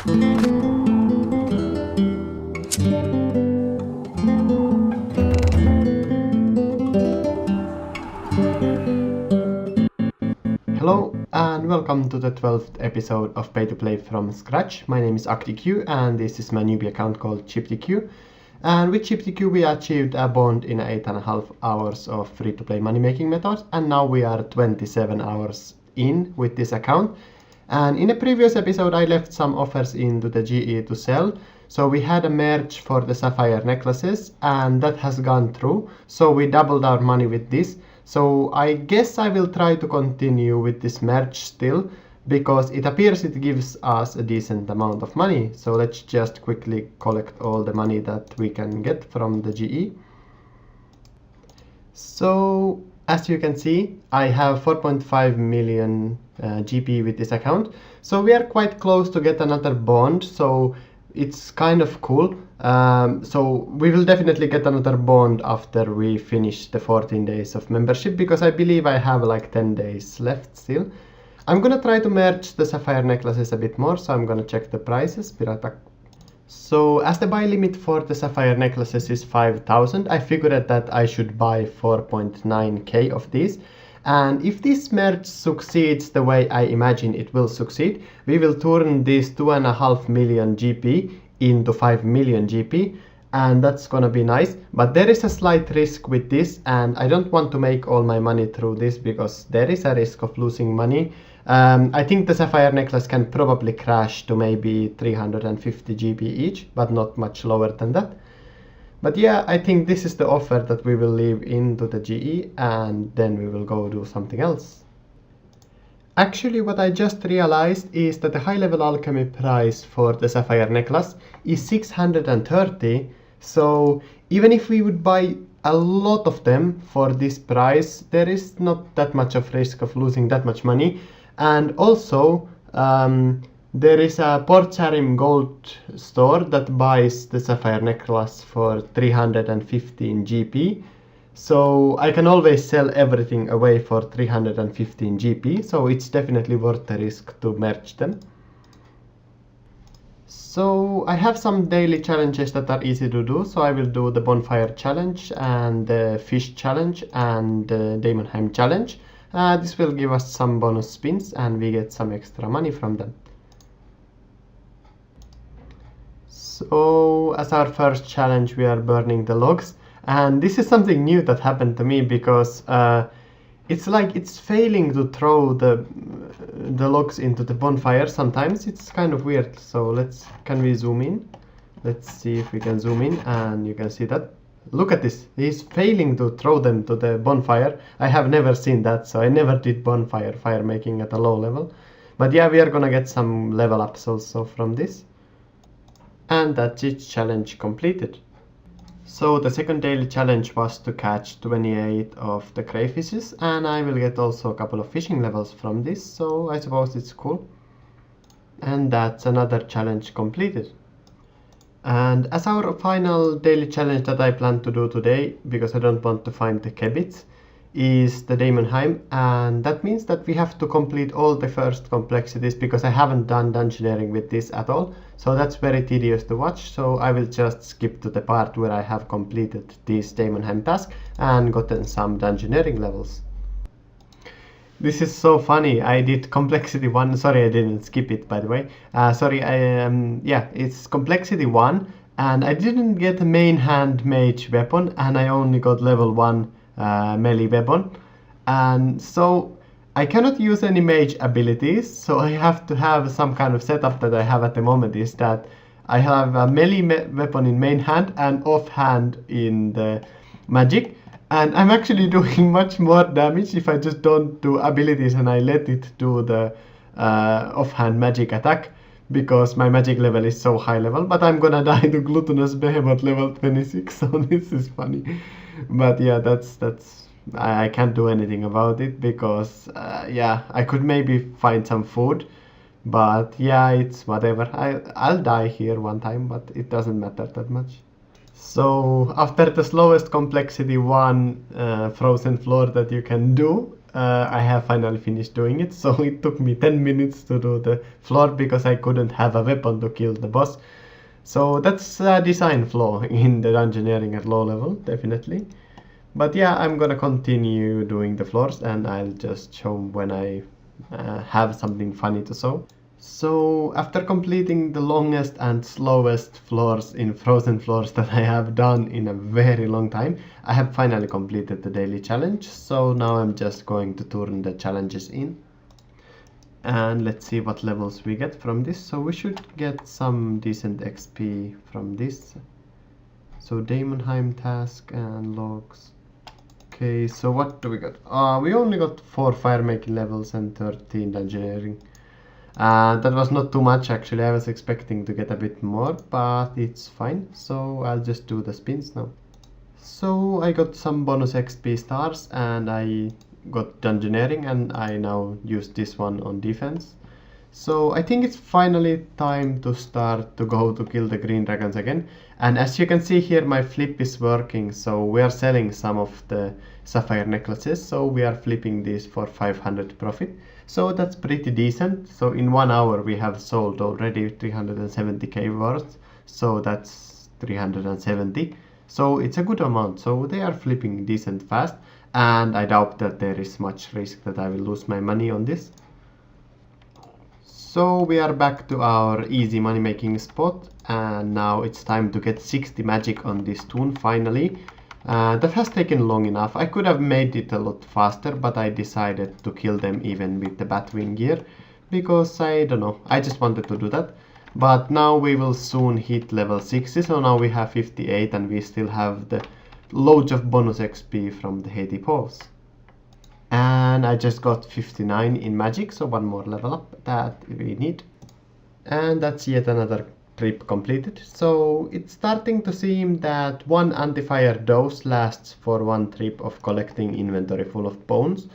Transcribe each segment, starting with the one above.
Hello and welcome to the 12th episode of Pay to Play from Scratch. My name is ActiqueRS and this is my newbie account called Cheaptique. And with Cheaptique we achieved a bond in 8.5 hours of free-to-play money-making methods, and now we are 27 hours in with this account. And in a previous episode I left some offers into the GE to sell. So we had a merge for the sapphire necklaces and that has gone through. So we doubled our money with this. So I guess I will try to continue with this merge still, because it appears it gives us a decent amount of money. So let's just quickly collect all the money that we can get from the GE. So as you can see, I have 4.5 million GP with this account. So we are quite close to get another bond. So it's kind of cool. So we will definitely get another bond after we finish the 14 days of membership, because I believe I have like 10 days left still. I'm gonna try to merge the sapphire necklaces a bit more, so I'm gonna check the prices. Be right back. So as the buy limit for the sapphire necklaces is 5,000, I figured that I should buy 4.9k of these. And if this merge succeeds the way I imagine it will succeed, we will turn this 2.5 million GP into 5 million GP, and that's gonna be nice. But there is a slight risk with this, and I don't want to make all my money through this because there is a risk of losing money. I think the sapphire necklace can probably crash to maybe 350 GP each, but not much lower than that. But yeah, I think this is the offer that we will leave into the GE, and then we will go do something else. Actually, what I just realized is that the high level alchemy price for the sapphire necklace is 630. So even if we would buy a lot of them for this price, there is not that much of risk of losing that much money. And also, there is a Port Sarim gold store that buys the sapphire necklace for 315 GP. So I can always sell everything away for 315 GP. So it's definitely worth the risk to merge them. So I have some daily challenges that are easy to do. So I will do the bonfire challenge and the fish challenge and the Daemonheim challenge. This will give us some bonus spins and we get some extra money from them. So as our first challenge we are burning the logs, and this is something new that happened to me, because it's like it's failing to throw the logs into the bonfire sometimes. It's kind of weird. So can we zoom in? Let's see if we can zoom in, and you can see that. Look at this, he's failing to throw them to the bonfire. I have never seen that, so I never did bonfire fire making at a low level. But yeah, we are gonna get some level ups also from this. And that's it, challenge completed. So the second daily challenge was to catch 28 of the crayfishes, and I will get also a couple of fishing levels from this, so I suppose it's cool. And that's another challenge completed. And as our final daily challenge that I plan to do today, because I don't want to find the kebits, is the Daemonheim, and that means that we have to complete all the first complexities, because I haven't done dungeoneering with this at all, so that's very tedious to watch. So I will just skip to the part where I have completed this Daemonheim task and gotten some dungeoneering levels. This is so funny. I did complexity 1. Sorry, I didn't skip it, by the way. Yeah, it's complexity 1, and I didn't get a main hand mage weapon, and I only got level 1 melee weapon. And so I cannot use any mage abilities, so I have to have some kind of setup that I have at the moment, is that I have a melee weapon in main hand and off hand in the magic. And I'm actually doing much more damage if I just don't do abilities and I let it do the offhand magic attack, because my magic level is so high level. But I'm gonna die to Gluttonous Behemoth level 26, so this is funny. But yeah, I can't do anything about it, because yeah, I could maybe find some food. But yeah, it's whatever. I'll die here one time, but it doesn't matter that much. So after the slowest complexity 1 frozen floor that you can do, I have finally finished doing it. So it took me 10 minutes to do the floor because I couldn't have a weapon to kill the boss. So that's a design flaw in the dungeoneering at low level, definitely. But yeah, I'm gonna continue doing the floors, and I'll just show when I have something funny to show. So after completing the longest and slowest floors in Frozen Floors that I have done in a very long time, I have finally completed the daily challenge. So now I'm just going to turn the challenges in. And let's see what levels we get from this. So we should get some decent XP from this. So Damonheim task and logs. Okay, so what do we got? We only got 4 fire making levels and 13 dungeoneering. That was not too much actually. I was expecting to get a bit more, but it's fine. So I'll just do the spins now. So I got some bonus XP stars and I got dungeoneering, and I now use this one on defense. So I think it's finally time to start to go to kill the green dragons again. And as you can see here, my flip is working. So we are selling some of the sapphire necklaces. So we are flipping these for 500 profit. So that's pretty decent. So in 1 hour we have sold already 370k worth. So that's 370. So it's a good amount. So they are flipping decent fast. And I doubt that there is much risk that I will lose my money on this. So we are back to our easy money making spot, and now it's time to get 60 magic on this toon finally. That has taken long enough. I could have made it a lot faster, but I decided to kill them even with the Batwing gear because I don't know, I just wanted to do that. But now we will soon hit level 60, so now we have 58 and we still have the loads of bonus XP from the Haiti Paws. And I just got 59 in magic, so 1 more level up that we need. And that's yet another trip completed. So it's starting to seem that 1 Antifire dose lasts for 1 trip of collecting inventory full of bones.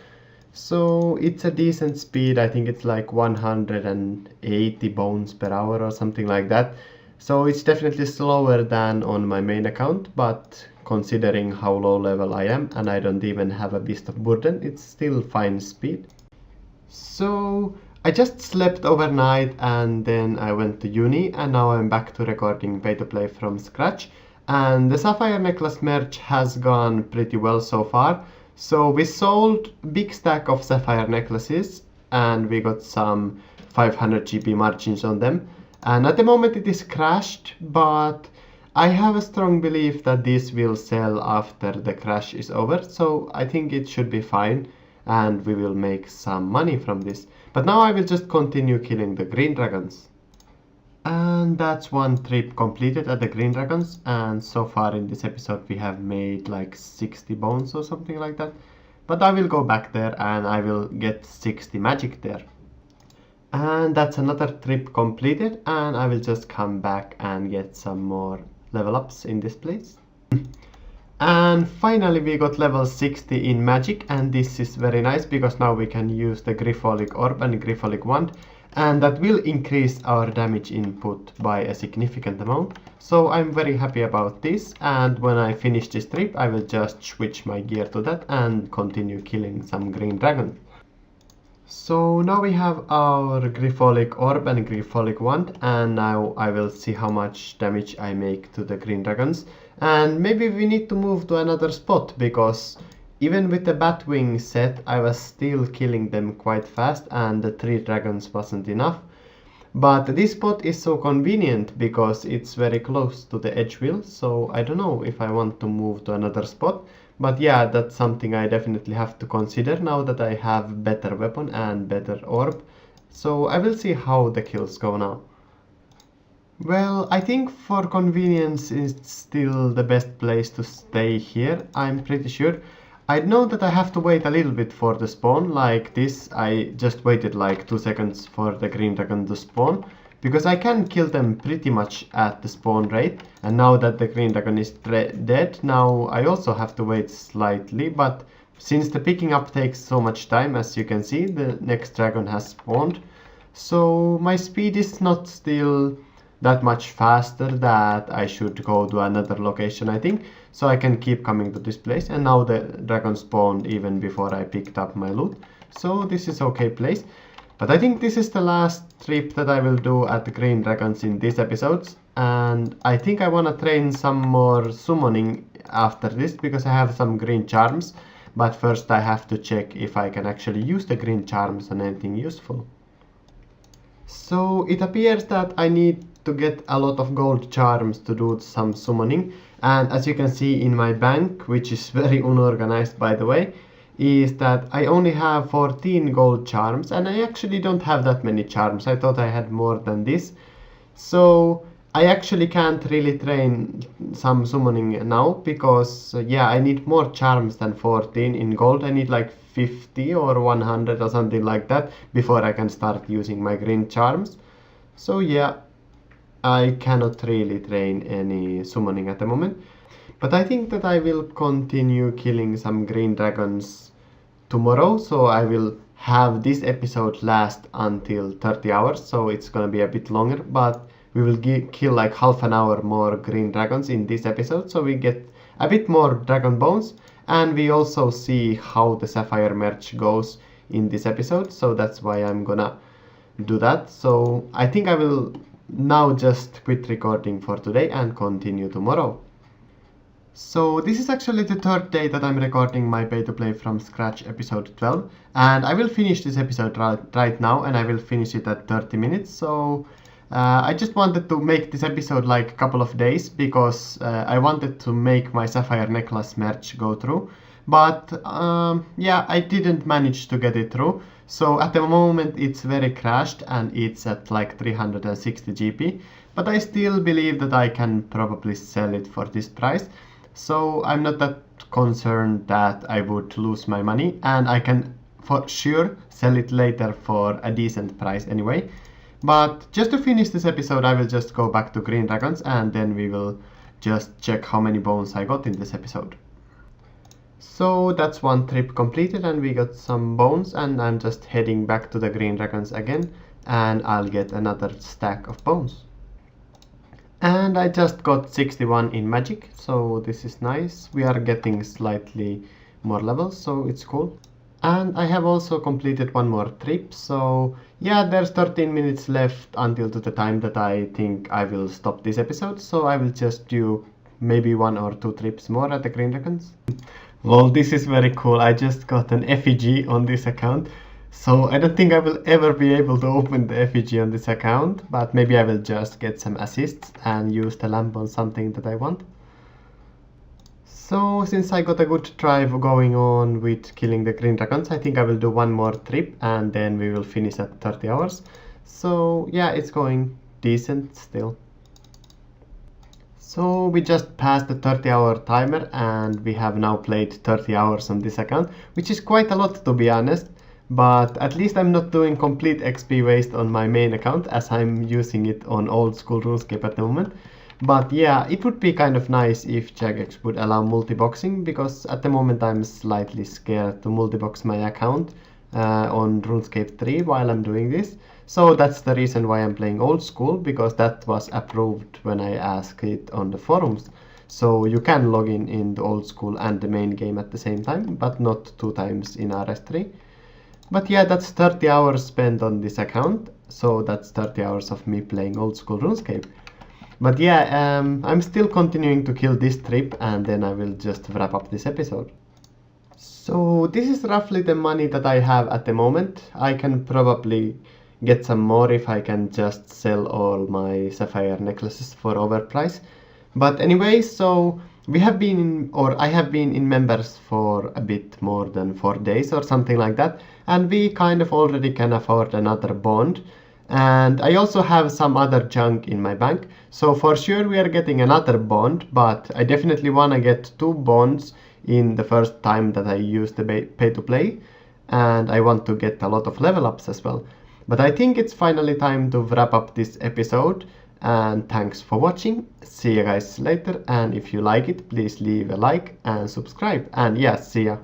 So it's a decent speed. I think it's like 180 bones per hour or something like that. So it's definitely slower than on my main account, but considering how low level I am and I don't even have a Beast of Burden, it's still fine speed. So I just slept overnight and then I went to uni, and now I'm back to recording pay to play from scratch. And the Sapphire Necklace merch has gone pretty well so far. So we sold big stack of Sapphire Necklaces and we got some 500 GP margins on them. And at the moment it is crashed, but I have a strong belief that this will sell after the crash is over, so I think it should be fine and we will make some money from this. But now I will just continue killing the green dragons. And that's 1 trip completed at the green dragons, and so far in this episode we have made like 60 bones or something like that. But I will go back there and I will get 60 magic there. And that's another trip completed, and I will just come back and get some more level ups in this place. And finally we got level 60 in magic, and this is very nice because now we can use the Grypholic Orb and Grypholic Wand, and that will increase our damage input by a significant amount. So I'm very happy about this, and when I finish this trip I will just switch my gear to that and continue killing some green dragons. So now we have our Grypholic Orb and Grypholic Wand, and now I will see how much damage I make to the green dragons. And maybe we need to move to another spot, because even with the Batwing set I was still killing them quite fast and the 3 dragons wasn't enough. But this spot is so convenient because it's very close to the edge wheel, so I don't know if I want to move to another spot. But yeah, that's something I definitely have to consider now that I have better weapon and better orb. So I will see how the kills go now. Well, I think for convenience it's still the best place to stay here, I'm pretty sure. I know that I have to wait a little bit for the spawn, like this. I just waited like 2 seconds for the green dragon to spawn, because I can kill them pretty much at the spawn rate. And now that the green dragon is dead, now I also have to wait slightly, but since the picking up takes so much time, as you can see, the next dragon has spawned. So my speed is not still that much faster that I should go to another location, I think. So I can keep coming to this place, and now the dragon spawned even before I picked up my loot. So this is okay place. But I think this is the last trip that I will do at the green dragons in these episodes. And I think I want to train some more summoning after this, because I have some green charms. But first I have to check if I can actually use the green charms on anything useful. So it appears that I need to get a lot of gold charms to do some summoning. And as you can see in my bank, which is very unorganized by the way, is that I only have 14 gold charms, and I actually don't have that many charms. I thought I had more than this. So I actually can't really train some summoning now, because yeah, I need more charms than 14 in gold. I need like 50 or 100 or something like that before I can start using my green charms. So yeah, I cannot really train any summoning at the moment. But I think that I will continue killing some green dragons tomorrow, so I will have this episode last until 30 hours, so it's gonna be a bit longer, but we will kill like half an hour more green dragons in this episode, so we get a bit more dragon bones, and we also see how the sapphire merge goes in this episode, so that's why I'm gonna do that. So I think I will now just quit recording for today and continue tomorrow. So this is actually the third day that I'm recording my pay-to-play from scratch episode 12, and I will finish this episode right now, and I will finish it at 30 minutes. So I just wanted to make this episode like a couple of days, because I wanted to make my sapphire necklace merge go through, but yeah, I didn't manage to get it through. So at the moment it's very crashed and it's at like 360 GP, but I still believe that I can probably sell it for this price. So I'm not that concerned that I would lose my money, and I can for sure sell it later for a decent price anyway. But just to finish this episode, I will just go back to green dragons, and then we will just check how many bones I got in this episode. So that's one trip completed, and we got some bones, and I'm just heading back to the green dragons again, and I'll get another stack of bones. And I just got 61 in magic, so this is nice. We are getting slightly more levels, so it's cool. And I have also completed one more trip, so yeah, there's 13 minutes left until to the time that I think I will stop this episode, so I will just do maybe 1 or 2 trips more at the green dragons. Well, this is very cool. I just got an effigy on this account. So I don't think I will ever be able to open the effigy on this account, but maybe I will just get some assists and use the lamp on something that I want. So since I got a good drive going on with killing the green dragons, I think I will do one more trip and then we will finish at 30 hours. So yeah, it's going decent still. So we just passed the 30-hour timer and we have now played 30 hours on this account, which is quite a lot to be honest. But at least I'm not doing complete XP waste on my main account, as I'm using it on old school RuneScape at the moment. But yeah, it would be kind of nice if Jagex would allow multiboxing, because at the moment I'm slightly scared to multibox my account on RuneScape 3 while I'm doing this. So that's the reason why I'm playing old school, because that was approved when I asked it on the forums. So you can log in the old school and the main game at the same time, but not 2 times in RS3. But yeah, that's 30 hours spent on this account, so that's 30 hours of me playing old school RuneScape. But yeah, I'm still continuing to kill this trip, and then I will just wrap up this episode. So this is roughly the money that I have at the moment. I can probably get some more if I can just sell all my sapphire necklaces for overprice. But anyway, so we have been in, or I have been in members for a bit more than 4 days or something like that, and we kind of already can afford another bond. And I also have some other junk in my bank, so for sure we are getting another bond, but I definitely want to get 2 bonds in the first time that I use the pay to play, and I want to get a lot of level ups as well. But I think it's finally time to wrap up this episode. And thanks for watching. See you guys later, and if you like it, please leave a like and subscribe, and yeah, see ya.